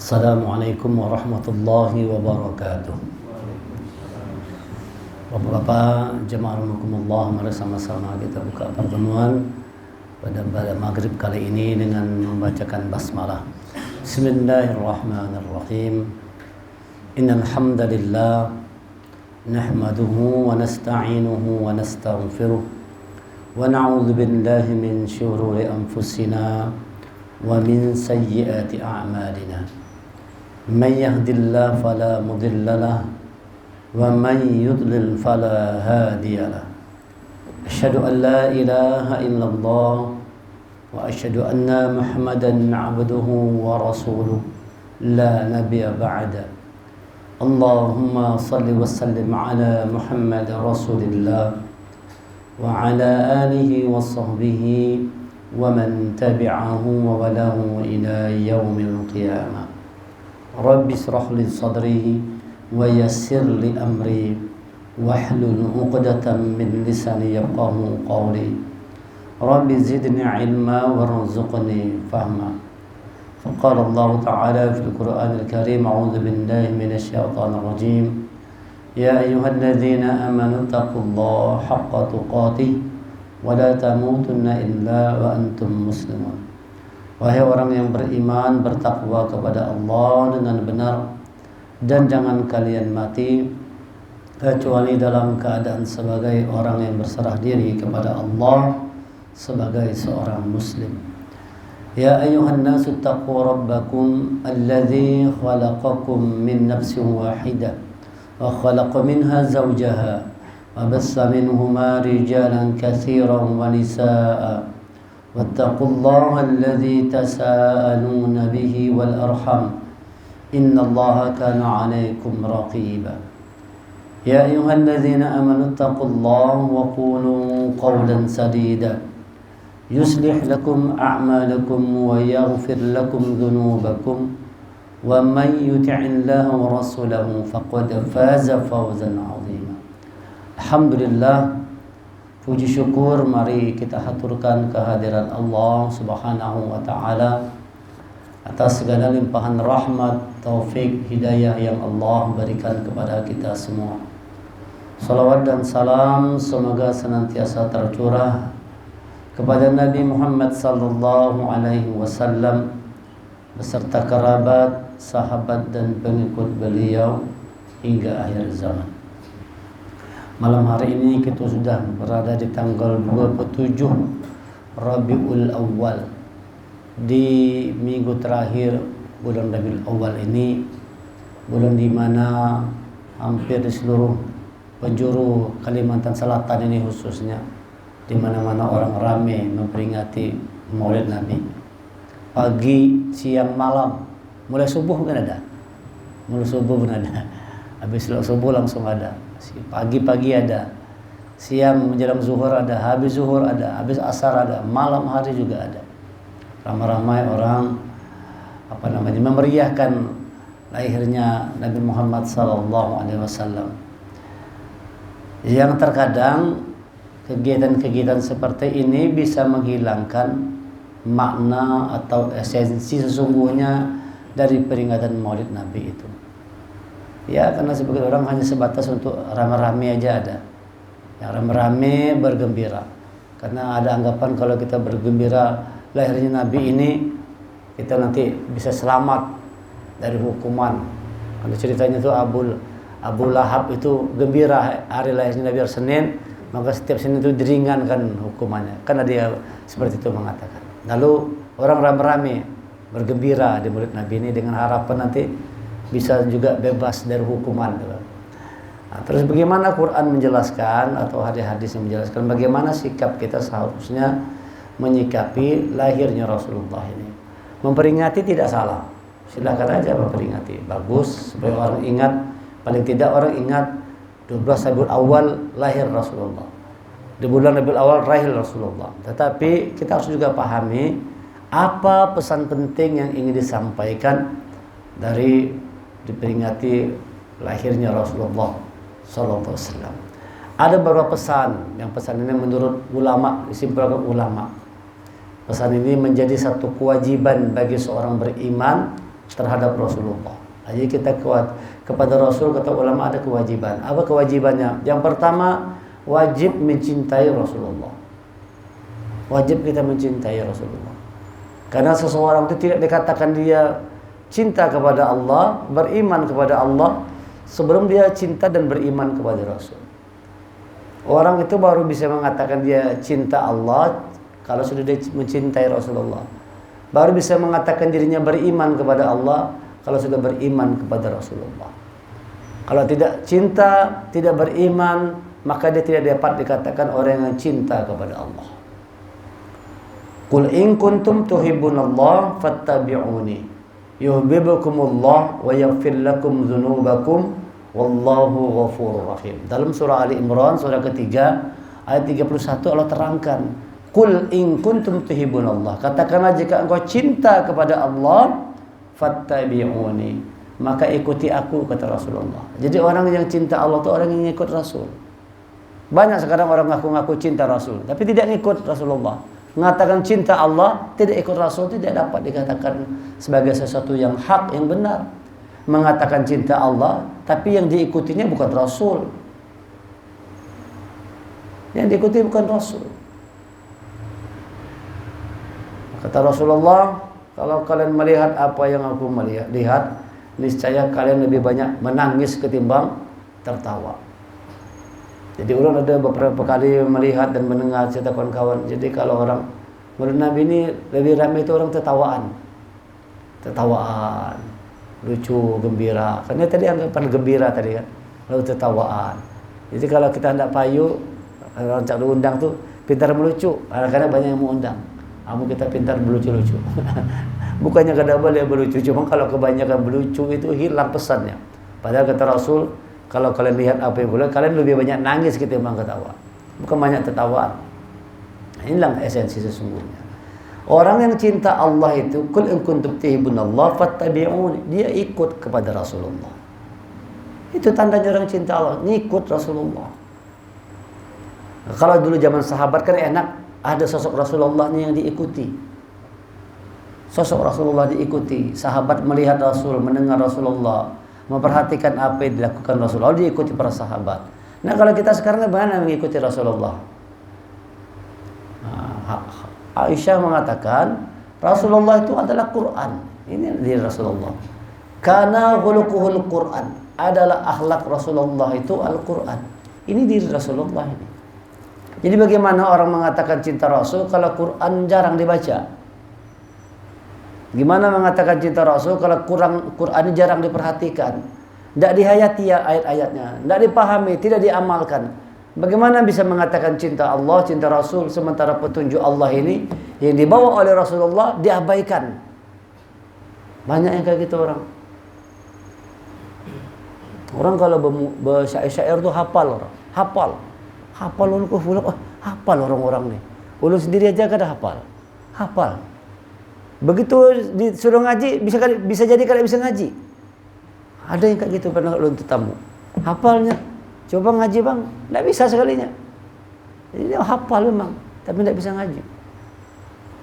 Assalamualaikum warahmatullahi wabarakatuh. Bapak-bapak, jemaah rahimakumullah, mari sama-sama kita buka pertemuan pada maghrib kali ini dengan membacakan basmalah. Bismillahirrahmanirrahim. Innal hamdalillah nahmaduhu wa nasta'inuhu wa nastaghfiruh wa na'udzu billahi min shururi anfusina wa min sayyiati a'malina. Man yahdihillahu fala mudilla lahu wa man yudlil fala hadiya lahu. Asyhadu an la ilaha illallah wa asyhadu anna Muhammadan 'abduhu wa rasuluh la nabiyya ba'da. Allahumma salli wa sallim ala Muhammad rasulillah wa ala alihi wa sahbihi wa man tabi'ahu wa walahu ila yaumil qiyamah. Rabbi shrah li sadri wa yassir li amri wahlul 'uqdatam min lisani yafqahu qawli. Rabbi zidni ilma warzuqni fahma. Faqala Allah Ta'ala fil Qur'anil Karim, a'udzu billahi minasy syaithanir rajim. Ya ayyuhalladzina amanu taqullaha haqqa tuqatih wa la tamutunna illa wa antum muslimun. Wahai orang yang beriman, bertakwa kepada Allah dengan benar dan jangan kalian mati kecuali dalam keadaan sebagai orang yang berserah diri kepada Allah sebagai seorang muslim. Ya ayyuhan nasu taqu rabbakum alladzi khalaqakum min nafsin wahidah wa khalaqa minha zawjaha wa bassa minhuma rijalan katsiran wa nisaa'a. Wattaqullaha alladzi tasaaluna bihi wal arham innallaha kana 'alaikum raqiba. Ya ayyuhalladzina amanu taqullaha wa qulu qawlan sadida yuslih lakum a'malakum wa yaghfir lakum dhunubakum wa man yuti'illaha wa rasulahu faqad faza fawzan 'azima. Alhamdulillah, puji syukur mari kita haturkan kehadiran Allah Subhanahu wa Ta'ala atas segala limpahan rahmat, taufik, hidayah yang Allah berikan kepada kita semua. Salawat dan salam semoga senantiasa tercurah kepada Nabi Muhammad sallallahu alaihi wasallam beserta kerabat, sahabat dan pengikut beliau hingga akhir zaman. Malam hari ini kita sudah berada di tanggal 27 Rabiul Awal. Di minggu terakhir bulan Rabiul Awal ini, bulan di mana hampir di seluruh penjuru Kalimantan Selatan ini khususnya, di mana-mana orang ramai memperingati Maulid Nabi. Pagi, siang, malam, mulai subuh kan ada. Mulai subuh pun ada. Habis subuh langsung ada. Pagi-pagi ada, siang menjelang zuhur ada, habis zuhur ada, habis asar ada, malam hari juga ada. Ramai-ramai orang memeriahkan lahirnya Nabi Muhammad SAW. Yang terkadang kegiatan-kegiatan seperti ini bisa menghilangkan makna atau esensi sesungguhnya dari peringatan Maulid Nabi itu. Ya, karena sebagian orang hanya sebatas untuk rame-rame aja ada. Yang rame-rame bergembira. Karena ada anggapan kalau kita bergembira lahirnya Nabi ini, kita nanti bisa selamat dari hukuman. Kalau ceritanya itu Abu Lahab itu gembira hari lahirnya Nabi hari Senin, maka setiap Senin itu diringankan hukumannya. Karena dia seperti itu mengatakan. Lalu orang rame-rame bergembira di Maulid Nabi ini dengan harapan nanti bisa juga bebas dari hukuman. Nah, terus bagaimana Quran menjelaskan atau hadis-hadis yang menjelaskan bagaimana sikap kita seharusnya menyikapi lahirnya Rasulullah ini. Memperingati tidak salah, silakan aja memperingati, bagus supaya orang ingat, paling tidak orang ingat 12 Rabiul Awal lahir Rasulullah, di bulan Rabiul Awal lahir Rasulullah. Tetapi kita harus juga pahami apa pesan penting yang ingin disampaikan dari diperingati lahirnya Rasulullah Sallallahu Alaihi Wasallam. Ada beberapa pesan, yang pesan ini menurut ulama, disimpulkan ulama, pesan ini menjadi satu kewajiban bagi seorang beriman terhadap Rasulullah. Jadi kita kuat kepada Rasul, kata ulama ada kewajiban. Apa kewajibannya? Yang pertama, wajib mencintai Rasulullah. Wajib kita mencintai Rasulullah. Karena seseorang itu tidak dikatakan dia cinta kepada Allah, beriman kepada Allah sebelum dia cinta dan beriman kepada Rasul. Orang itu baru bisa mengatakan dia cinta Allah kalau sudah dia mencintai Rasulullah. Baru bisa mengatakan dirinya beriman kepada Allah kalau sudah beriman kepada Rasulullah. Kalau tidak cinta, tidak beriman, maka dia tidak dapat dikatakan orang yang cinta kepada Allah. Qul in kuntum tuhibbunallah fattabi'uni yuhibbukumullah wa yaghfir lakum dzunubakum wallahu ghafurur rahim. Dalam surah Ali Imran surah ketiga ayat 31 Allah terangkan, Qul in kuntum tuhibbunallah, katakanlah jika engkau cinta kepada Allah, fattabi'uni, maka ikuti aku, kata Rasulullah. Jadi orang yang cinta Allah itu orang yang ikut Rasul. Banyak sekarang orang ngaku-ngaku cinta Rasul tapi tidak ikut Rasulullah. Mengatakan cinta Allah tidak ikut Rasul tidak dapat dikatakan sebagai sesuatu yang hak, yang benar. Mengatakan cinta Allah tapi yang diikutinya bukan Rasul. Yang diikuti bukan Rasul. Kata Rasulullah, kalau kalian melihat apa yang aku lihat, niscaya kalian lebih banyak menangis ketimbang tertawa. Jadi ulun ada beberapa kali melihat dan mendengar cerita kawan-kawan. Jadi kalau orang Maulid Nabi ini lebih ramai itu orang tertawaan, lucu, gembira. Karena tadi anggapan gembira tadi kan, lalu tertawaan. Jadi kalau kita hendak payu, orang cak undang tuh pintar melucu. Kadang-kadang banyak yang mau undang. Kamu kita pintar melucu-lucu. Bukannya kada boleh melucu, cuma kalau kebanyakan melucu itu hilang pesannya. Padahal kata Rasul, kalau kalian lihat apa yang boleh, kalian lebih banyak nangis ketimbang ketawa. Bukan banyak tertawaan. Inilah esensi sesungguhnya. Orang yang cinta Allah itu, Qul in kuntum tuhibbunallah fattabi'uni, dia ikut kepada Rasulullah. Itu tandanya orang cinta Allah, ngikut Rasulullah. Kalau dulu zaman sahabat kan enak, ada sosok Rasulullahnya yang diikuti. Sosok Rasulullah diikuti, sahabat melihat Rasul, mendengar Rasulullah, memperhatikan apa yang dilakukan Rasulullah, diikuti para sahabat. Nah kalau kita sekarang bagaimana mengikuti Rasulullah? Aisyah mengatakan Rasulullah itu adalah Quran. Ini diri Rasulullah. Karena khuluquhul Quran, adalah akhlak Rasulullah itu Al-Quran. Ini diri Rasulullah ini. Jadi bagaimana orang mengatakan cinta Rasul kalau Quran jarang dibaca? Gimana mengatakan cinta Rasul kalau Quran jarang diperhatikan, tidak dihayati ya ayat-ayatnya, tidak dipahami, tidak diamalkan? Bagaimana bisa mengatakan cinta Allah, cinta Rasul, sementara petunjuk Allah ini yang dibawa oleh Rasulullah diabaikan? Banyak yang kayak gitu orang. Orang kalau bersyair itu hafal orang, hafal ulun hafal orang-orang nih. Ulun sendiri aja kada hafal. Begitu disuruh ngaji bisa jadi kada bisa ngaji. Ada yang kayak gitu pernah ulun tetamu. Hafalnya, coba ngaji bang, tidak bisa sekalinya. Jadi dia hafal memang, tapi tidak bisa ngaji.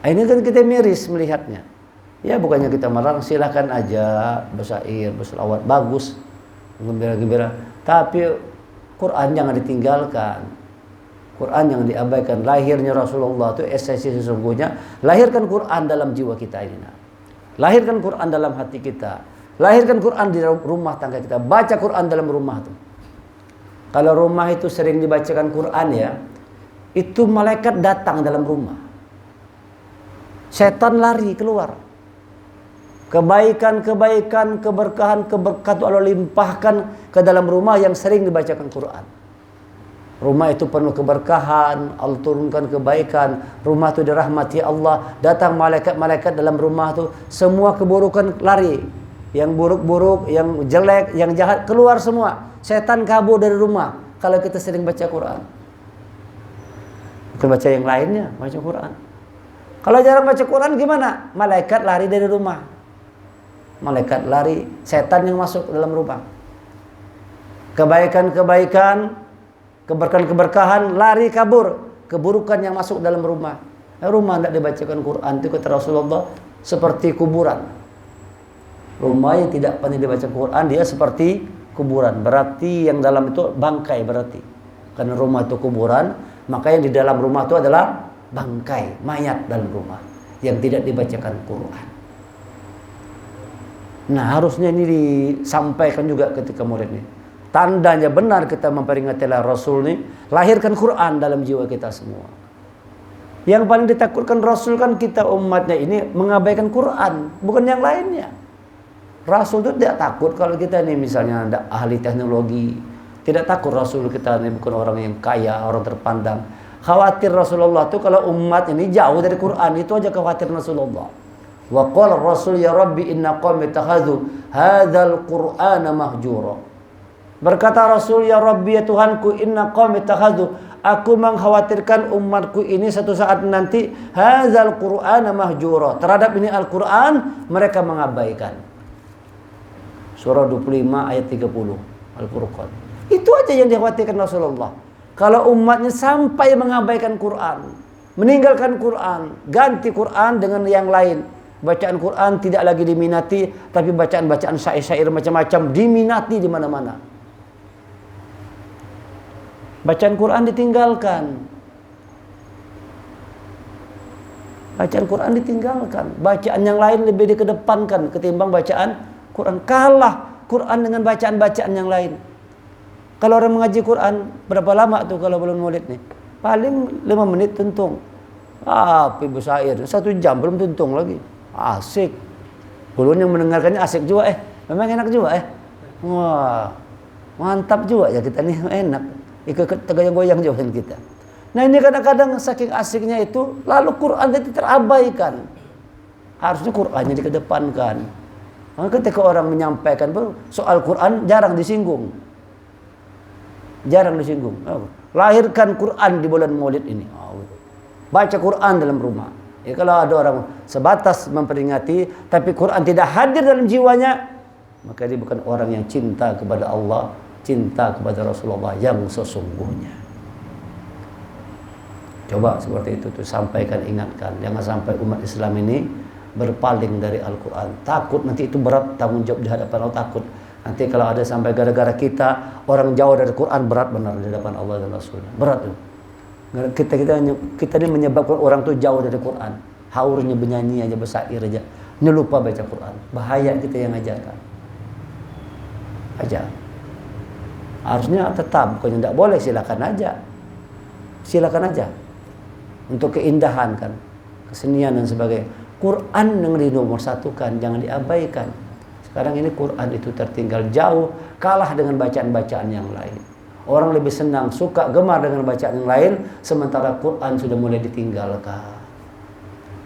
Ini kan kita miris melihatnya. Ya bukannya kita melarang, silakan aja bersair, berselawat, bagus, gembira-gembira. Tapi Quran jangan ditinggalkan. Quran yang diabaikan. Lahirnya Rasulullah itu esensi sesungguhnya. Lahirkan Quran dalam jiwa kita ini. Lahirkan Quran dalam hati kita. Lahirkan Quran di rumah tangga kita. Baca Quran dalam rumah itu. Kalau rumah itu sering dibacakan Quran ya, itu malaikat datang dalam rumah. Setan lari keluar. Kebaikan, keberkahan Allah limpahkan ke dalam rumah yang sering dibacakan Quran. Rumah itu penuh keberkahan, Allah turunkan kebaikan, rumah itu dirahmati Allah, datang malaikat-malaikat dalam rumah itu, semua keburukan lari, yang buruk-buruk, yang jelek, yang jahat keluar semua, setan kabur dari rumah kalau kita sering baca Quran. Bukan baca yang lainnya, baca Quran. Kalau jarang baca Quran gimana? Malaikat lari dari rumah, malaikat lari, setan yang masuk ke dalam rumah. Kebaikan-kebaikan, keberkahan-keberkahan lari kabur, keburukan yang masuk dalam rumah. Rumah tidak dibacakan Quran itu kata Rasulullah seperti kuburan. Rumah yang tidak pandai dibaca Quran, dia seperti kuburan. Berarti yang dalam itu bangkai berarti. Karena rumah itu kuburan, maka yang di dalam rumah itu adalah bangkai, mayat dalam rumah yang tidak dibacakan Quran. Nah, harusnya ini disampaikan juga ketika murid ini. Tandanya benar kita memperingatilah Rasul ini, lahirkan Quran dalam jiwa kita semua. Yang paling ditakutkan Rasul kan kita umatnya ini mengabaikan Quran, bukan yang lainnya. Rasul itu tidak takut kalau kita ini misalnya tidak ahli teknologi. Tidak takut Rasul kita ini bukan orang yang kaya, orang terpandang. Khawatir Rasulullah itu kalau umat ini jauh dari Quran, itu aja khawatir Rasulullah. Wa qala Rasul ya Rabbi inna qaumi takhadhu hadzal Qur'ana mahjura. Berkata Rasul ya Rabbi ya Tuhanku inna qaumi takhadhu, aku mengkhawatirkan umatku ini satu saat nanti hadzal Qur'ana mahjura. Terhadap ini Al-Qur'an mereka mengabaikan. Surah 25 ayat 30 Al-Furqan. Itu aja yang dikhawatirkan Rasulullah. Kalau umatnya sampai mengabaikan Quran, meninggalkan Quran, ganti Quran dengan yang lain. Bacaan Quran tidak lagi diminati, tapi bacaan-bacaan syair-syair macam-macam diminati di mana-mana. Bacaan Quran ditinggalkan. Bacaan Quran ditinggalkan. Bacaan yang lain lebih dikedepankan ketimbang bacaan Quran. Kalah Quran dengan bacaan-bacaan yang lain. Kalau orang mengaji Quran, berapa lama tuh kalau belum maulid nih? Paling 5 menit tuntung. Ibu syair, 1 jam belum tuntung lagi. Asik. Ulun yang mendengarkannya asik juga memang enak juga Wah, mantap juga ya kita nih, enak. Ikut tergoyang-goyang juga kita. Nah ini kadang-kadang saking asiknya itu, lalu Quran itu terabaikan. Harusnya Qurannya dikedepankan. Maka ketika orang menyampaikan soal Quran jarang disinggung. Jarang disinggung. Lahirkan Quran di bulan Maulid ini. Baca Quran dalam rumah. Ya, kalau ada orang sebatas memperingati tapi Quran tidak hadir dalam jiwanya, maka dia bukan orang yang cinta kepada Allah, cinta kepada Rasulullah yang sesungguhnya. Coba seperti itu tuh, sampaikan, ingatkan. Jangan sampai umat Islam ini berpaling dari Al-Quran. Takut nanti itu berat tanggung jawab di hadapan Allah, takut. Nanti kalau ada sampai gara-gara kita orang jauh dari Quran, berat benar di hadapan Allah dan Rasulnya. Berat tuh. Kita ini menyebabkan orang tuh jauh dari Quran. Haurnya bernyanyi aja, bersair aja. Ini lupa baca Quran. Bahaya kita yang ajarkan. Aja. Harusnya tetap, bukannya tidak boleh, silakan aja. Silakan aja. Untuk keindahan kan, kesenian dan sebagainya. Quran yang dinomor satukan, jangan diabaikan. Sekarang ini Quran itu tertinggal jauh, kalah dengan bacaan-bacaan yang lain. Orang lebih senang, suka, gemar dengan bacaan yang lain, sementara Quran sudah mulai ditinggalkan.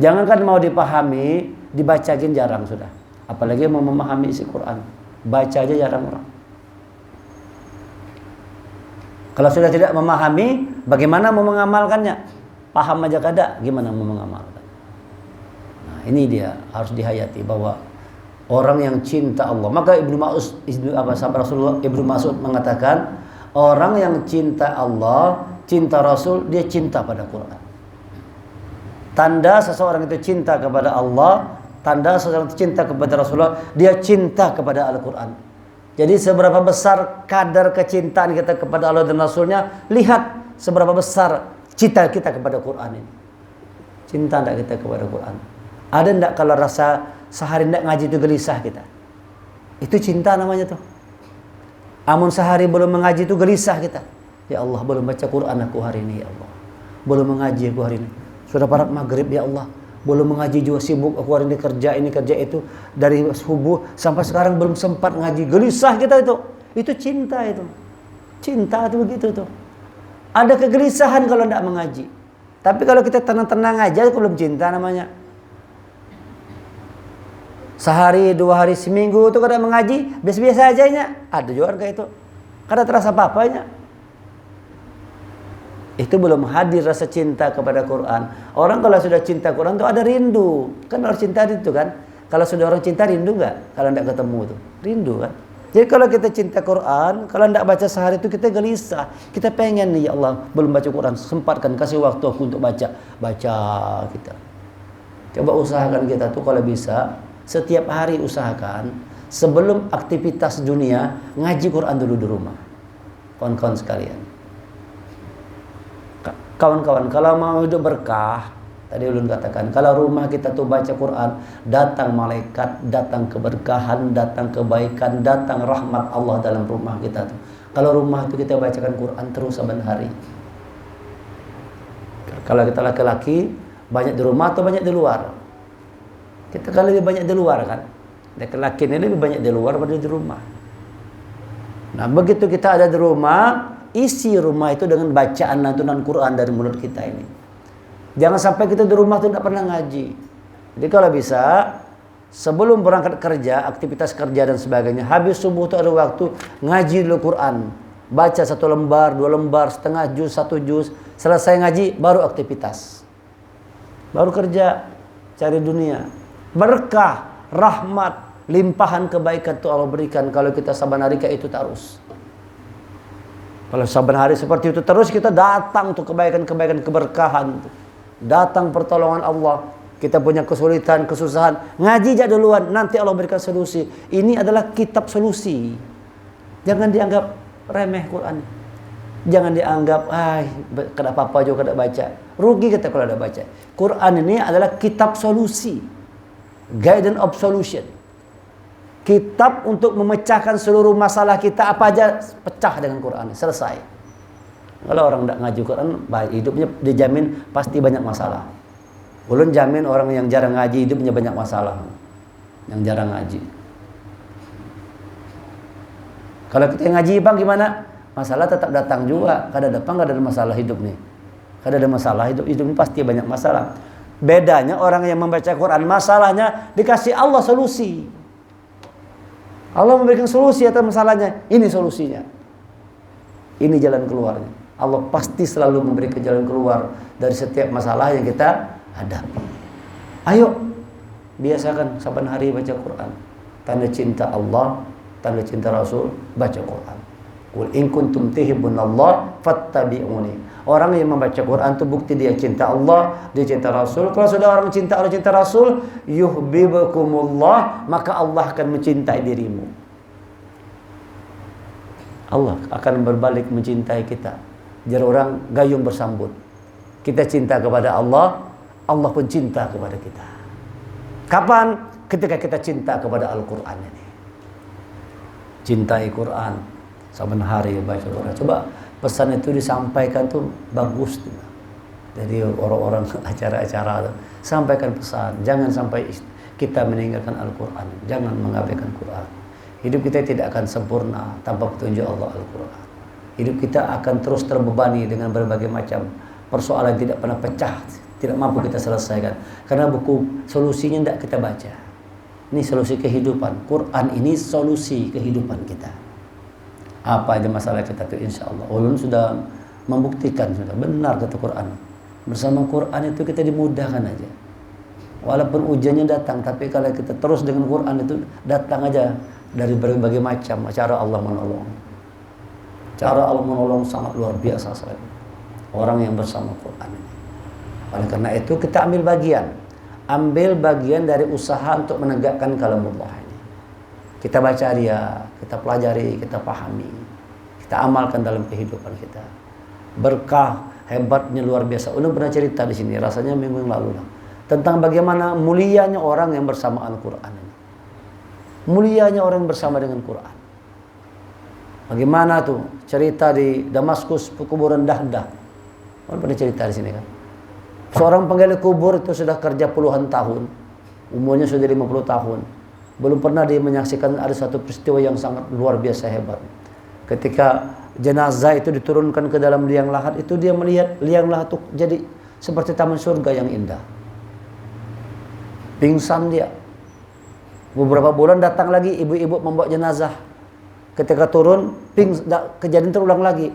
Jangankan mau dipahami, dibacain jarang sudah. Apalagi mau memahami isi Quran, baca aja jarang orang. Kalau sudah tidak memahami, bagaimana mau mengamalkannya? Paham aja kada, gimana mau mengamalkan? Nah, ini dia harus dihayati bahwa orang yang cinta Allah. Maka Ibnu Mas'ud mengatakan, orang yang cinta Allah, cinta Rasul, dia cinta pada Quran. Tanda seseorang itu cinta kepada Allah, tanda seseorang itu cinta kepada Rasulullah, dia cinta kepada Al-Quran. Jadi seberapa besar kadar kecintaan kita kepada Allah dan Rasulnya, lihat seberapa besar cinta kita kepada Quran ini. Cinta enggak kita kepada Quran? Ada enggak kalau rasa sehari enggak ngaji itu gelisah kita? Itu cinta namanya tuh. Amun sehari belum mengaji itu gelisah kita. Ya Allah, belum baca Quran aku hari ini ya Allah. Belum mengaji aku hari ini. Sudah parat maghrib ya Allah. Belum mengaji juga, sibuk aku hari ini kerja itu. Dari subuh sampai sekarang belum sempat ngaji. Gelisah kita itu. Itu cinta itu. Cinta itu begitu tuh. Ada kegelisahan kalau tidak mengaji. Tapi kalau kita tenang-tenang aja, itu belum cinta namanya. Sehari, 2 hari, seminggu itu kada mengaji, biasa-biasa aja nya. Ada juga kayak itu. Kada terasa apa-apanya. Itu belum hadir rasa cinta kepada Quran. Orang kalau sudah cinta Quran itu ada rindu. Kan orang cinta itu kan. Kalau sudah orang cinta rindu enggak? Kalau tidak ketemu itu. Rindu kan. Jadi kalau kita cinta Quran, kalau tidak baca sehari itu kita gelisah. Kita pengen nih, ya Allah, belum baca Quran, sempatkan, kasih waktu aku untuk baca. Baca kita. Coba usahakan kita tuh kalau bisa setiap hari usahakan sebelum aktivitas dunia ngaji Quran dulu di rumah. Kawan-kawan sekalian. Kawan-kawan, kalau mau hidup berkah, tadi ulun katakan, kalau rumah kita tuh baca Quran, datang malaikat, datang keberkahan, datang kebaikan, datang rahmat Allah dalam rumah kita tuh. Kalau rumah itu kita bacakan Quran terus saban hari. Kalau kita laki-laki, banyak di rumah atau banyak di luar? Kita kan lebih banyak di luar kan? Laki-laki ini lebih banyak di luar daripada di rumah. Nah, begitu kita ada di rumah, isi rumah itu dengan bacaan lantunan Quran dari mulut kita ini. Jangan sampai kita di rumah itu tidak pernah ngaji. Jadi kalau bisa, sebelum berangkat kerja, aktivitas kerja dan sebagainya, habis subuh itu ada waktu ngaji dulu Quran. Baca 1 lembar, 2 lembar, setengah juz, 1 juz. Selesai ngaji, baru aktivitas. Baru kerja, cari dunia. Berkah, rahmat, limpahan kebaikan itu Allah berikan kalau kita saban hari kayak itu terus. Kalau saban hari seperti itu terus, kita datang tuh kebaikan-kebaikan, keberkahan. Datang pertolongan Allah. Kita punya kesulitan, kesusahan, ngaji aja duluan, nanti Allah berikan solusi. Ini adalah kitab solusi. Jangan dianggap remeh Quran. Jangan dianggap, kenapa apa juga tidak baca. Rugi kita kalau tidak baca. Quran ini adalah kitab solusi. Guidance of solution. Kitab untuk memecahkan seluruh masalah kita, apa aja pecah dengan Quran. Selesai. Kalau orang tidak ngaji Quran, baik hidupnya dijamin pasti banyak masalah. Ulun jamin orang yang jarang ngaji hidupnya banyak masalah. Yang jarang ngaji. Kalau kita ngaji bang gimana? Masalah tetap datang juga. Kadang datang ada masalah hidup nih. Kadang ada masalah hidup ini pasti banyak masalah. Bedanya orang yang membaca Quran, masalahnya dikasih Allah solusi. Allah memberikan solusi atas masalahnya. Ini solusinya. Ini jalan keluarnya. Allah pasti selalu memberikan jalan keluar dari setiap masalah yang kita hadapi. Ayo, biasakan saban hari baca Quran. Tanda cinta Allah, tanda cinta Rasul, baca Quran. Qul in kuntum tuhibbunallah fattabi'uni. Orang yang membaca Quran itu bukti dia cinta Allah, dia cinta Rasul. Kalau sudah orang cinta Allah, cinta Rasul, yuhibbukumullah, maka Allah akan mencintai dirimu. Allah akan berbalik mencintai kita. Jadi orang gayung bersambut. Kita cinta kepada Allah, Allah pun cinta kepada kita. Kapan? Ketika kita cinta kepada Al-Quran ini. Cintai Quran. Saban hari baca Quran. Coba pesan itu disampaikan tuh bagus tuh. Dari orang-orang acara-acara tuh. Sampaikan pesan. Jangan sampai kita meninggalkan Al-Quran. Jangan mengabaikan Quran. Hidup kita tidak akan sempurna tanpa petunjuk Allah Al-Quran. Hidup kita akan terus terbebani dengan berbagai macam persoalan yang tidak pernah pecah, tidak mampu kita selesaikan. Karena buku solusinya tidak kita baca. Ini solusi kehidupan. Quran ini solusi kehidupan kita. Apa aja masalah kita tuh insya Allah. Ulun sudah membuktikan, sudah benar kata Quran. Bersama Quran itu kita dimudahkan aja. Walaupun ujiannya datang, tapi kalau kita terus dengan Quran itu datang aja dari berbagai macam cara Allah menolong. Cara Allah menolong sangat luar biasa sekali. Orang yang bersama Quran ini. Oleh karena itu kita ambil bagian. Ambil bagian dari usaha untuk menegakkan kalamullah ini. Kita baca dia, kita pelajari, kita pahami. Kita amalkan dalam kehidupan kita. Berkah, hebatnya luar biasa. Ulun pernah cerita di sini, rasanya minggu yang lalu lah. Tentang bagaimana mulianya orang yang bersama Al-Quran ini. Mulianya orang yang bersama dengan Quran. Bagaimana tuh cerita di Damaskus, kuburan Dahdah. Ulun pernah cerita di sini kan. Seorang penggali kubur itu sudah kerja puluhan tahun. Umurnya sudah 50 tahun. Belum pernah dia menyaksikan ada satu peristiwa yang sangat luar biasa hebat. Ketika jenazah itu diturunkan ke dalam liang lahat, itu dia melihat liang lahat itu jadi seperti taman surga yang indah. Pingsan dia. Beberapa bulan datang lagi ibu-ibu membawa jenazah. Ketika turun, kejadian terulang lagi.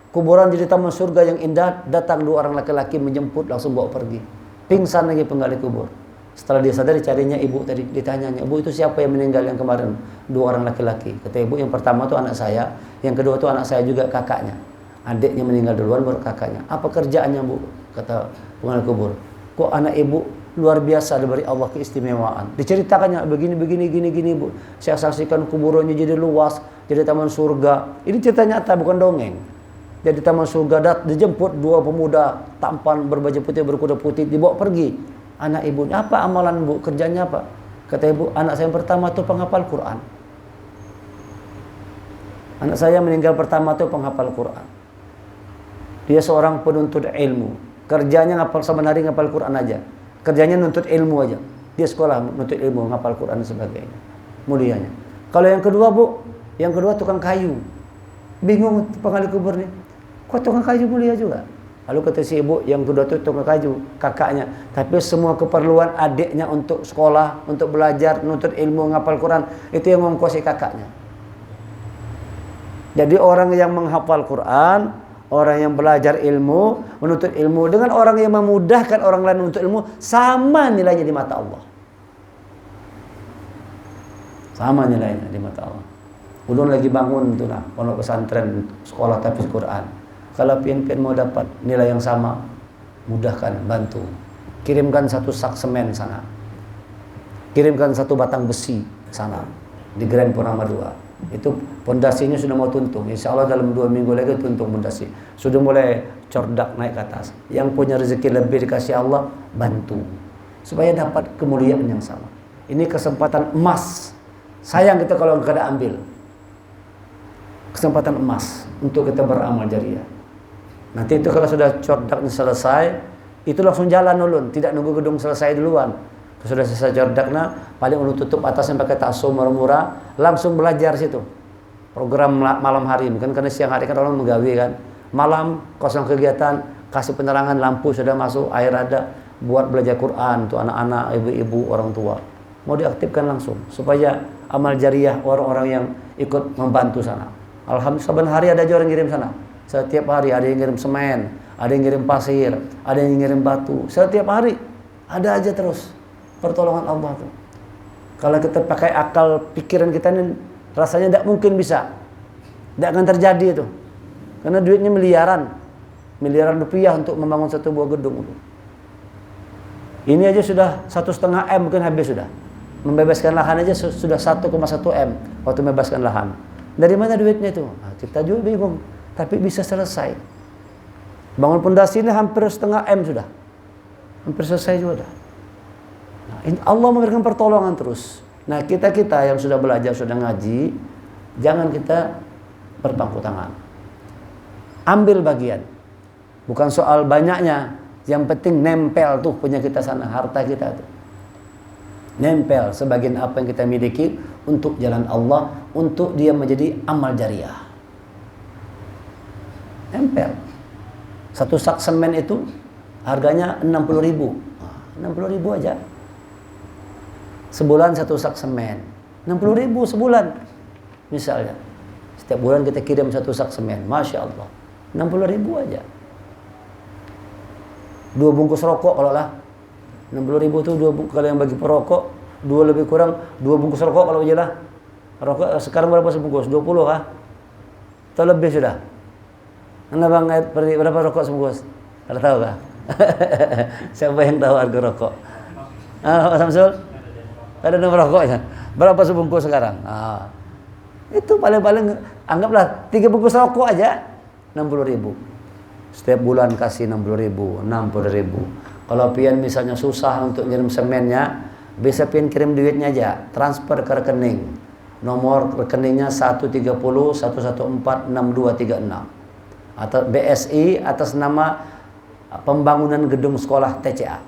Kuburan jadi taman surga yang indah, datang 2 orang laki-laki menjemput, langsung bawa pergi. Pingsan lagi penggali kubur. Setelah dia sadar, carinya ibu tadi, ditanyanya, "Ibu itu siapa yang meninggal yang kemarin?" 2 orang laki-laki. Kata ibu, "Yang pertama itu anak saya, yang kedua itu anak saya juga, kakaknya. Adiknya meninggal duluan baru kakaknya." "Apa kerjaannya, Bu?" Kata penggali kubur. "Kok anak ibu luar biasa diberi Allah keistimewaan. Diceritakannya begini Bu. Saya saksikan kuburannya jadi luas, jadi taman surga. Ini cerita nyata bukan dongeng. Jadi taman surga dijemput dua pemuda tampan berbaju putih berkuda putih dibawa pergi. Anak ibunya, apa amalan Bu? Kerjanya apa? Kata ibu, anak saya yang pertama tuh penghafal Quran. Anak saya meninggal pertama tuh penghafal Quran. Dia seorang penuntut ilmu. Kerjanya ngapal sama hari ngapal Quran aja. Kerjanya nuntut ilmu aja. Dia sekolah nuntut ilmu, ngapal Quran dan sebagainya. Mulianya. Kalau yang kedua Bu, yang kedua tukang kayu. Bingung penggali kubur nih. Kok tukang kayu mulia juga? Lalu kata si ibu, yang kedua itu tukang kayu, kakaknya. Tapi semua keperluan adiknya untuk sekolah, untuk belajar, nuntut ilmu, ngapal Quran, itu yang mengongkosi kakaknya. Jadi orang yang menghafal Quran, orang yang belajar ilmu, menuntut ilmu, dengan orang yang memudahkan orang lain menuntut ilmu, sama nilainya di mata Allah. Sama nilainya di mata Allah. Udah lagi bangun tuh lah, pondok pesantren, sekolah tahfiz Quran. Kalau pian-pian mau dapat nilai yang sama, mudahkan, bantu. Kirimkan satu sak semen sana. Kirimkan satu batang besi sana. Di Grand Purnama 2. Itu pondasinya sudah mau tuntung. Insya Allah dalam 2 minggu lagi tuntung pondasi. Sudah mulai cordak naik ke atas. Yang punya rezeki lebih dikasih Allah, bantu. Supaya dapat kemuliaan yang sama. Ini kesempatan emas. Sayang kita kalau nggak ada ambil. Kesempatan emas untuk kita beramal jariah. Nanti itu kalau sudah cordak selesai, itu langsung jalan ulun. Tidak nunggu gedung selesai duluan. Sudah selesai cordaknya, paling ulun tutup atasnya pakai taksum murah-murah, langsung belajar situ. Program malam hari, mungkin karena siang hari kan orang menggawe kan. Malam kosong kegiatan, kasih penerangan, lampu sudah masuk, air ada, buat belajar Quran untuk anak-anak, ibu-ibu, orang tua. Mau diaktifkan langsung supaya amal jariah orang-orang yang ikut membantu sana. Alhamdulillah saban hari ada aja orang ngirim sana. Setiap hari ada yang ngirim semen, ada yang ngirim pasir, ada yang ngirim batu. Setiap hari ada aja terus. Pertolongan Allah tuh. Kalau kita pakai akal pikiran kita ini rasanya tidak mungkin bisa. Tidak akan terjadi itu. Karena duitnya miliaran rupiah untuk membangun satu buah gedung. Ini aja sudah 1,5 M mungkin habis sudah. Membebaskan lahan aja sudah 1,1 M waktu membebaskan lahan. Dari mana duitnya itu? Nah, kita juga bingung. Tapi bisa selesai. Bangun pondasi ini hampir 1,5 M sudah. Hampir selesai juga dah. Allah memberikan pertolongan terus. Nah kita yang sudah belajar, sudah ngaji, jangan kita berpangku tangan. Ambil bagian. Bukan soal banyaknya, yang penting nempel tuh punya kita sana, harta kita tuh. Nempel sebagian apa yang kita miliki untuk jalan Allah, untuk dia menjadi amal jariah. Nempel. Satu sak semen itu harganya 60.000. 60.000 aja. Sebulan satu sak semen, 60.000 sebulan. Misalnya, setiap bulan kita kirim satu sak semen, Masya Allah, 60.000 aja. 2 bungkus rokok kalau lah, 60.000 itu 2 bungkus, kalau yang bagi perokok, 2 lebih kurang 2 bungkus rokok kalau aja lah. Rokok sekarang berapa sebungkus? 20 kah? Atau lebih sudah? Anda bang, berapa rokok sebungkus? Ada tahu kah? Siapa yang tahu harga rokok? Pak Samsul? Ada nomor rokoknya. Berapa sebungkus sekarang? Itu paling-paling anggaplah 3 bungkus rokok aja 60.000. Setiap bulan kasih 60.000. Kalau pian misalnya susah untuk ngirim semennya, bisa pian kirim duitnya aja, transfer ke rekening. Nomor rekeningnya 130-114-6236 atau BSI atas nama Pembangunan Gedung Sekolah TCA.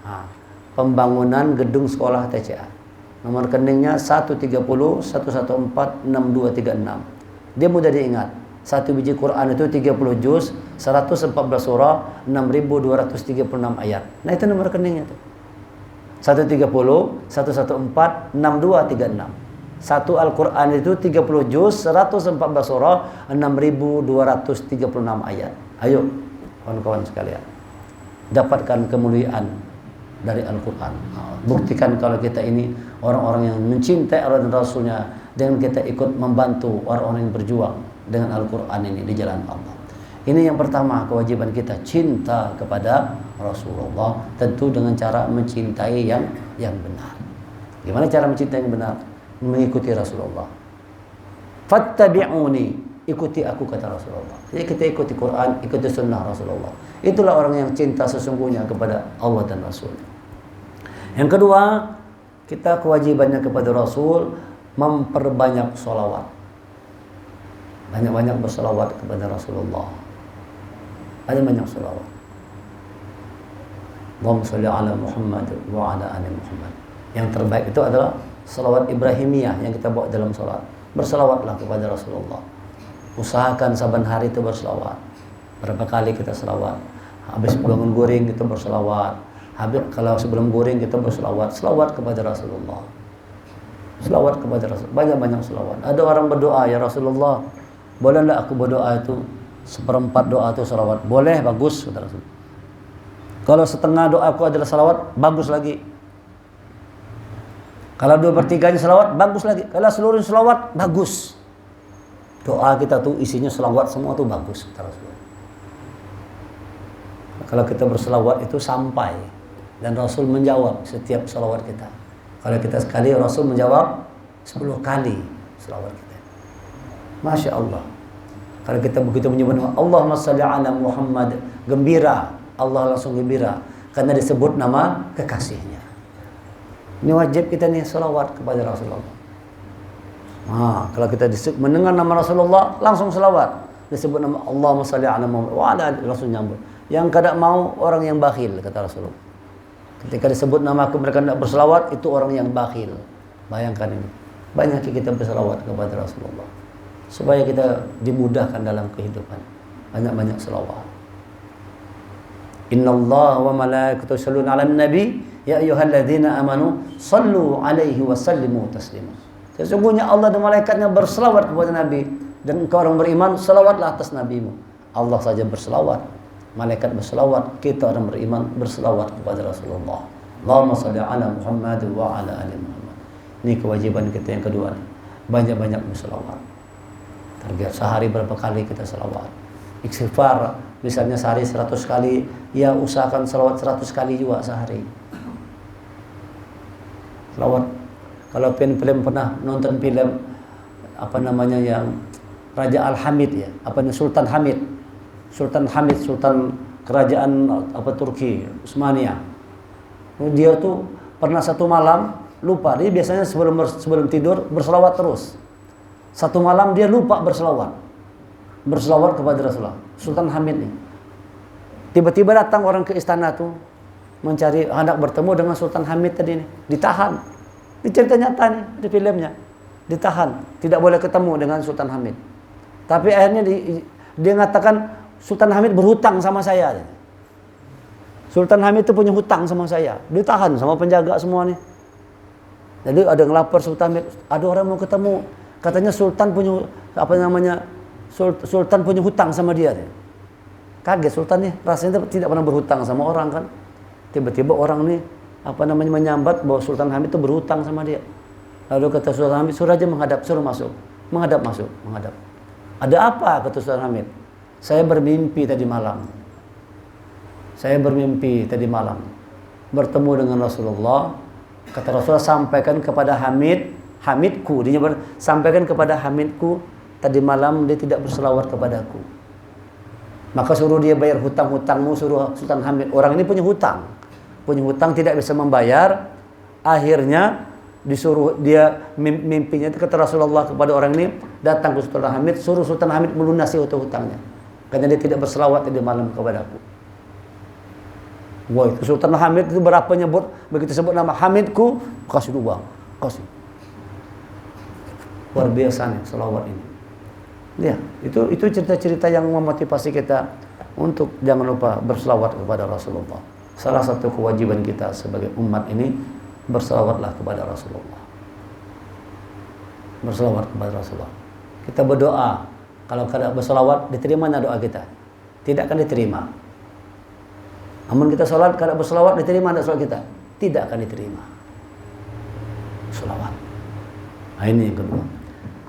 Pembangunan Gedung Sekolah TCA. Nomor rekeningnya 130-114-6236. Dia mudah diingat. Satu biji Quran itu 30 juz, 114 surah, 6.236 ayat. Nah itu nomor rekeningnya tuh. 130-114-6236. Satu Al-Quran itu 30 juz, 114 surah, 6.236 ayat. Ayo kawan-kawan sekalian, dapatkan kemuliaan dari Al-Quran. Buktikan kalau kita ini orang-orang yang mencintai Allah dan Rasulnya, dengan kita ikut membantu orang-orang yang berjuang dengan Al-Quran ini di jalan Allah. Ini yang pertama, kewajiban kita cinta kepada Rasulullah, tentu dengan cara mencintai yang benar. Gimana cara mencintai yang benar? Mengikuti Rasulullah. Fattabi'uni, ikuti aku kata Rasulullah. Jadi kita ikuti Quran, ikuti sunnah Rasulullah. Itulah orang yang cinta sesungguhnya kepada Allah dan Rasul. Yang kedua, kita kewajibannya kepada Rasul memperbanyak sholawat. Banyak-banyak bersolawat kepada Rasulullah. Banyak sholawat. Allahumma sholli ala Muhammad wa ala ali Muhammad. Yang terbaik itu adalah salawat Ibrahimiyah yang kita bawa dalam salat. Bersalawatlah kepada Rasulullah. Usahakan saban hari itu bersalawat. Berapa kali kita salawat? Habis bangun guring kita bersalawat. Habis kalau sebelum guring kita bersalawat. Salawat kepada Rasulullah. Salawat kepada Rasul. Banyak-banyak salawat. Ada orang berdoa, ya Rasulullah, boleh enggak aku berdoa itu seperempat doa itu salawat? Boleh, bagus kata Rasul. Kalau setengah doaku adalah salawat, bagus lagi. Kalau 2/3 salawat, bagus lagi. Kalau seluruh salawat, bagus. Doa kita tuh isinya salawat semua tuh bagus kata Rasul. Kalau kita bersalawat itu sampai dan Rasul menjawab setiap salawat kita. Kalau kita sekali, Rasul menjawab 10 kali salawat kita. Masya Allah. Kalau kita begitu menyebut Allahumma sholli ala Muhammad, gembira, Allah langsung gembira karena disebut nama kekasihnya. Ini wajib kita nih salawat kepada Rasulullah. Kalau kita mendengar nama Rasulullah langsung salawat. Disebut nama Allahumma sholli ala Muhammad wa ala alihi, langsung nyambut. Yang kada mau orang yang bakhil kata Rasulullah. Ketika disebut nama aku mereka tidak bersalawat, itu orang yang bakhil. Bayangkan ini. Banyak kita bersalawat kepada Rasulullah supaya kita dimudahkan dalam kehidupan. Banyak-banyak salawat. Innallaha wa malaikatahu yusholluna 'alan nabi ya ayyuhalladzina amanu shallu 'alaihi wa sallimu taslima. Sesungguhnya Allah dan malaikatnya berselawat kepada Nabi, dan engkau orang beriman selawatlah atas nabimu. Allah saja berselawat, malaikat berselawat, kita orang beriman berselawat kepada Rasulullah. Allahumma shalli 'ala Muhammad wa 'ala ali Muhammad. Ini kewajiban kita yang kedua nih. Banyak-banyak berselawat. Target sehari berapa kali kita selawat. Istighfar misalnya sehari 100 kali, ya usahakan selawat 100 kali juga sehari. Selawat. Kalau film pernah nonton film apa namanya yang Raja Al-Hamid ya, apa nih Sultan Hamid. Sultan kerajaan apa Turki, Utsmaniyah. Dia tuh pernah satu malam lupa, dia biasanya sebelum tidur berselawat terus. Satu malam dia lupa berselawat kepada Rasulullah. Sultan Hamid nih. Tiba-tiba datang orang ke istana tuh mencari, hendak bertemu dengan Sultan Hamid tadi nih. Ditahan. Ini cerita nyata nih di filmnya. Ditahan, tidak boleh ketemu dengan Sultan Hamid. Tapi akhirnya dia mengatakan Sultan Hamid berhutang sama saya. Sultan Hamid itu punya hutang sama saya. Ditahan sama penjaga semua nih. Jadi ada yang lapor Sultan Hamid, ada orang mau ketemu. Katanya Sultan punya Sultan punya hutang sama dia. Kaget Sultan nih, rasanya tidak pernah berhutang sama orang kan. Tiba-tiba orang nih menyambat bahwa Sultan Hamid itu berhutang sama dia. Lalu kata Sultan Hamid, suruh aja menghadap, suruh masuk. Menghadap. Ada apa kata Sultan Hamid? Saya bermimpi tadi malam. Bertemu dengan Rasulullah. Kata Rasulullah, sampaikan kepada Hamidku, sampaikan kepada Hamidku, tadi malam dia tidak berselawat kepadaku. Maka suruh dia bayar hutang-hutangmu, suruh Sultan Hamid. Orang ini punya hutang tidak bisa membayar. Akhirnya disuruh dia mimpinya itu kata Rasulullah kepada orang ini, datang ke Sultan Hamid, suruh Sultan Hamid melunasi hutang-hutangnya. Karena dia tidak berselawat tadi malam kepadaku. Wah, itu Sultan Hamid itu berapa nyebut, begitu sebut nama Hamidku, kasih uang, kasih. Luar biasa nih selawat ini. Ya, itu cerita-cerita yang memotivasi kita untuk jangan lupa berselawat kepada Rasulullah. Salah satu kewajiban kita sebagai umat ini, berselawatlah kepada Rasulullah. Berselawat kepada Rasulullah. Kita berdoa, kalau kada berselawat diterima doa kita? Tidak akan diterima. Namun kita sholat, kada berselawat diterima sholat kita? Tidak akan diterima. Selawat. Nah, ini yang kedua.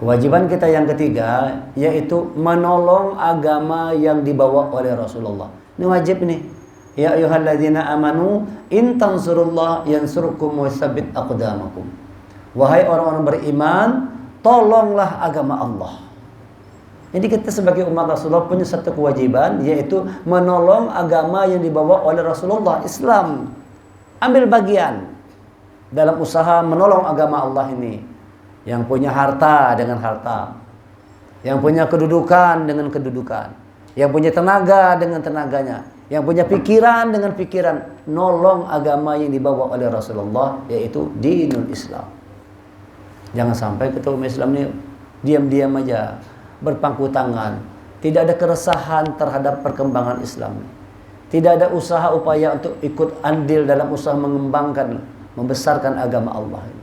Kewajiban kita yang ketiga yaitu menolong agama yang dibawa oleh Rasulullah. Ini wajib nih. Ya ayyuhalladzina amanu in tansurullah yansurkum wa tsabbit aqdamakum. Wahai orang-orang beriman, tolonglah agama Allah. Jadi kita sebagai umat Rasulullah punya satu kewajiban yaitu menolong agama yang dibawa oleh Rasulullah, Islam. Ambil bagian dalam usaha menolong agama Allah ini. Yang punya harta dengan harta, yang punya kedudukan dengan kedudukan, yang punya tenaga dengan tenaganya, yang punya pikiran dengan pikiran, nolong agama yang dibawa oleh Rasulullah, yaitu dinul Islam. Jangan sampai ketua umat Islam ini diam-diam aja, berpangku tangan, tidak ada keresahan terhadap perkembangan Islam, tidak ada usaha upaya untuk ikut andil dalam usaha mengembangkan, membesarkan agama Allah ini.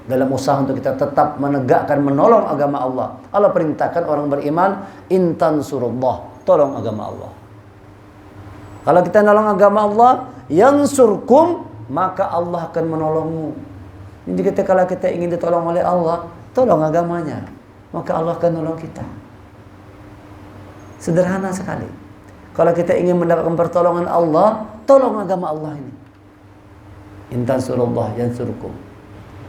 Dalam usaha untuk kita tetap menegakkan, menolong agama Allah. Allah perintahkan orang beriman, intan surullah, tolong agama Allah. Kalau kita nolong agama Allah, yansurkum, maka Allah akan menolongmu. Jadi kalau kita ingin ditolong oleh Allah, tolong agamanya, maka Allah akan menolong kita. Sederhana sekali. Kalau kita ingin mendapatkan pertolongan Allah, tolong agama Allah ini. Intan surullah, yansurkum.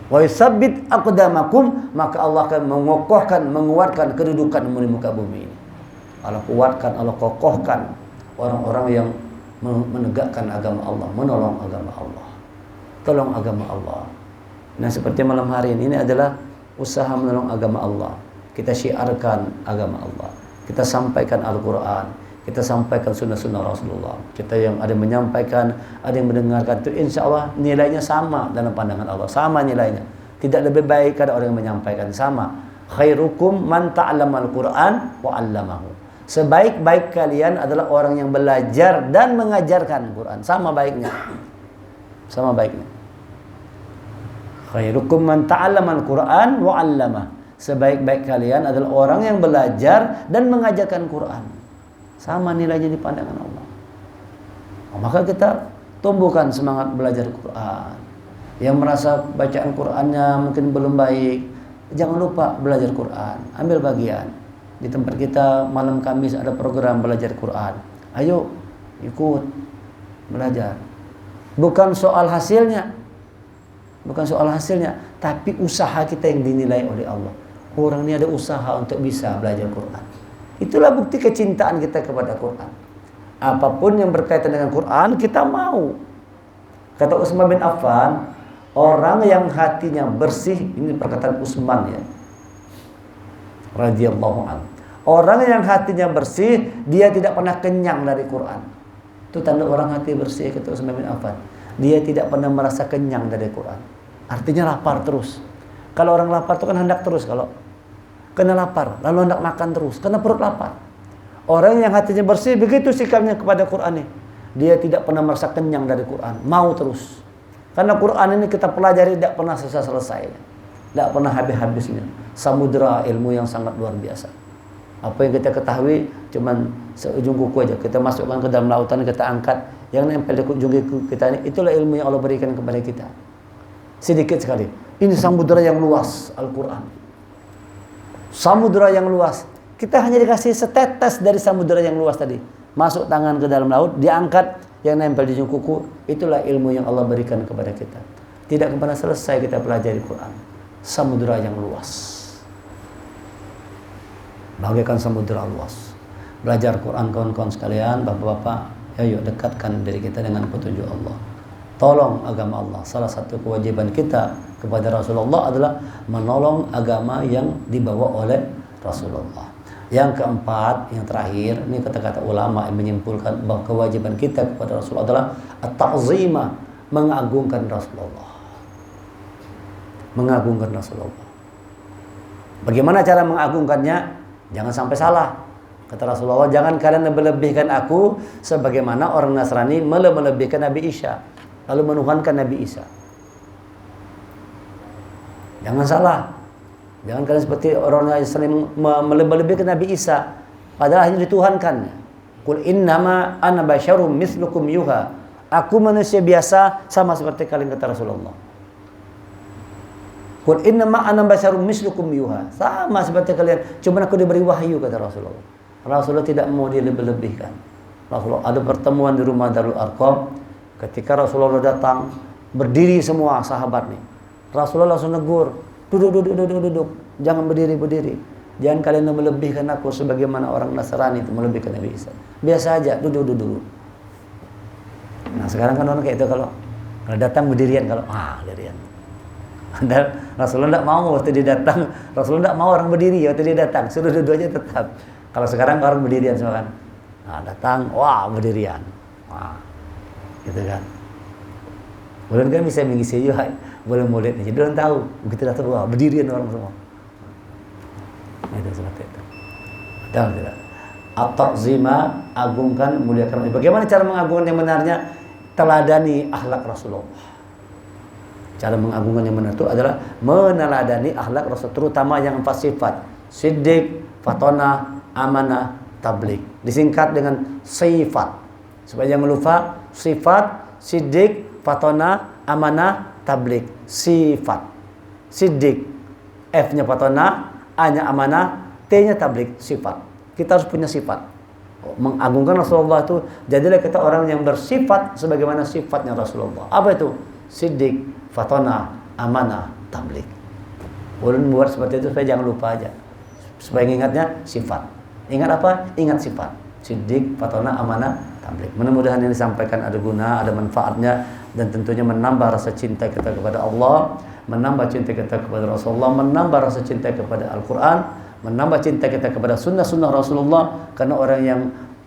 Wa yusabbit aqdamakum, maka Allah akan mengokohkan, menguatkan kedudukanmu di muka bumi ini. Allah kuatkan, Allah kokohkan orang-orang yang menegakkan agama Allah, menolong agama Allah, tolong agama Allah. Nah, seperti malam hari ini adalah usaha menolong agama Allah. Kita syiarkan agama Allah, kita sampaikan Al-Quran, kita sampaikan sunnah-sunnah Rasulullah. Kita yang ada menyampaikan, ada yang mendengarkan, itu insya Allah nilainya sama dalam pandangan Allah, sama nilainya. Tidak lebih baik kada orang yang menyampaikan, sama. Khairukum man ta'allamal Qur'an wa 'allamahu. Sebaik-baik kalian adalah orang yang belajar dan mengajarkan Quran. Sama baiknya. Sama baiknya. Khairukum man ta'allamal Qur'an wa 'allamahu. Sebaik-baik kalian adalah orang yang belajar dan mengajarkan Quran. Sama nilainya di pandangan Allah. Maka kita tumbuhkan semangat belajar Quran. Yang merasa bacaan Qurannya mungkin belum baik, jangan lupa belajar Quran. Ambil bagian. Di tempat kita malam Kamis ada program belajar Quran. Ayo ikut belajar. Bukan soal hasilnya. Bukan soal hasilnya, tapi usaha kita yang dinilai oleh Allah. Orang ini ada usaha untuk bisa belajar Quran. Itulah bukti kecintaan kita kepada Quran. Apapun yang berkaitan dengan Quran, kita mau. Kata Utsman bin Affan, orang yang hatinya bersih, ini perkataan Utsman ya, radhiyallahu anhu. Orang yang hatinya bersih, dia tidak pernah kenyang dari Quran. Itu tanda orang hati bersih, kata Utsman bin Affan. Dia tidak pernah merasa kenyang dari Quran. Artinya lapar terus. Kalau orang lapar itu kan hendak terus, kalau kena lapar, lalu hendak makan terus, karena perut lapar. Orang yang hatinya bersih, begitu sikapnya kepada Quran ini. Dia tidak pernah merasa kenyang dari Quran, mau terus. Karena Quran ini kita pelajari tidak pernah selesai, tidak pernah habis-habisnya. Samudra ilmu yang sangat luar biasa. Apa yang kita ketahui cuman seujung kuku aja. Kita masukkan ke dalam lautan, kita angkat, yang nempel di ujung kuku kita ini, itulah ilmu yang Allah berikan kepada kita. Sedikit sekali. Ini samudra yang luas, Al-Quran. Samudra yang luas. Kita hanya dikasih setetes dari samudra yang luas tadi. Masuk tangan ke dalam laut, diangkat, yang nempel di ujung kuku. Itulah ilmu yang Allah berikan kepada kita. Tidak pernah selesai kita pelajari Quran. Samudra yang luas. Bagaikan samudra luas. Belajar Quran kawan-kawan sekalian, bapak-bapak, ayo dekatkan diri kita dengan petunjuk Allah. Tolong agama Allah. Salah satu kewajiban kita kepada Rasulullah adalah menolong agama yang dibawa oleh Rasulullah. Yang keempat, yang terakhir, ini kata-kata ulama yang menyimpulkan bahwa kewajiban kita kepada Rasulullah adalah at-ta'zimah, mengagungkan Rasulullah. Mengagungkan Rasulullah. Bagaimana cara mengagungkannya? Jangan sampai salah. Kata Rasulullah, jangan kalian melebihkan aku sebagaimana orang Nasrani melebihkan Nabi Isa, lalu menuhankan Nabi Isa. Jangan salah. Jangan kalian seperti orang Nasrani melebihkan Nabi Isa, padahal hanya dituhankan. Qul innama ana basyarum mislukum yuha. Aku manusia biasa sama seperti kalian, kata Rasulullah. Qul innama ana basyarum mislukum yuha. Sama seperti kalian, cuma aku diberi wahyu, kata Rasulullah. Rasulullah tidak mau dilebih-lebihkan. Rasulullah ada pertemuan di rumah Darul Arqam. Ketika Rasulullah datang, berdiri semua sahabat nih. Rasulullah langsung negur, duduk. Jangan berdiri. Jangan kalian melebihkan aku sebagaimana orang Nasrani itu melebihkan Nabi Isa. Biasa aja, duduk. Nah sekarang kan orang kayak itu, kalau datang berdirian, berdirian. Dan Rasulullah tidak mau waktu dia datang. Rasulullah tidak mau orang berdiri waktu dia datang. Suruh duduk aja tetap. Kalau sekarang orang berdirian semua kan. Nah datang, berdirian. Gitu kan. Boleh kan bisa mengisi juga. Boleh murid. Jadi orang tahu. Begitu datang, berdirian orang semua. Itu seperti itu. Dan tidak. At-ta'zima, agungkan, muliakan. Bagaimana cara mengagungkan yang benarnya? Teladani akhlak Rasulullah. Cara mengagungkan yang benar itu adalah meneladani akhlak Rasul, terutama yang 4 sifat: siddiq, fatona, amanah, tabligh. Disingkat dengan sifat. Supaya jangan lupa, sifat, siddiq, fatona, amanah, tabligh. Sifat. Siddiq, F-nya fatona, A-nya amanah, T-nya tabligh. Sifat. Kita harus punya sifat. Mengagungkan Rasulullah itu, jadilah kita orang yang bersifat sebagaimana sifatnya Rasulullah. Apa itu? Siddiq, fatona, amanah, tabligh. Ulun buat seperti itu supaya jangan lupa aja. Supaya ingatnya sifat. Ingat apa? Ingat sifat. Siddiq, fatona, amanah, tabligh. Mudah-mudahan yang disampaikan ada guna, ada manfaatnya, dan tentunya menambah rasa cinta kita kepada Allah, menambah cinta kita kepada Rasulullah, menambah rasa cinta kepada Al-Quran, menambah cinta kita kepada sunnah-sunnah Rasulullah. Karena orang yang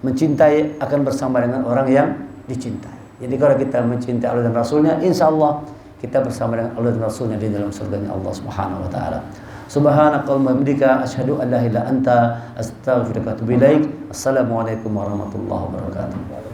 mencintai akan bersama dengan orang yang dicintai. Jadi kalau kita mencintai Allah dan Rasulnya, insya Allah kita bersama dengan Allah dan Rasulnya di dalam surganya Allah Subhanahu wa taala. Subhanakallahumma wa bihamdika asyhadu an la ilaha illa anta astaghfiruka wa atubu ilaik. Assalamualaikum warahmatullahi wabarakatuh.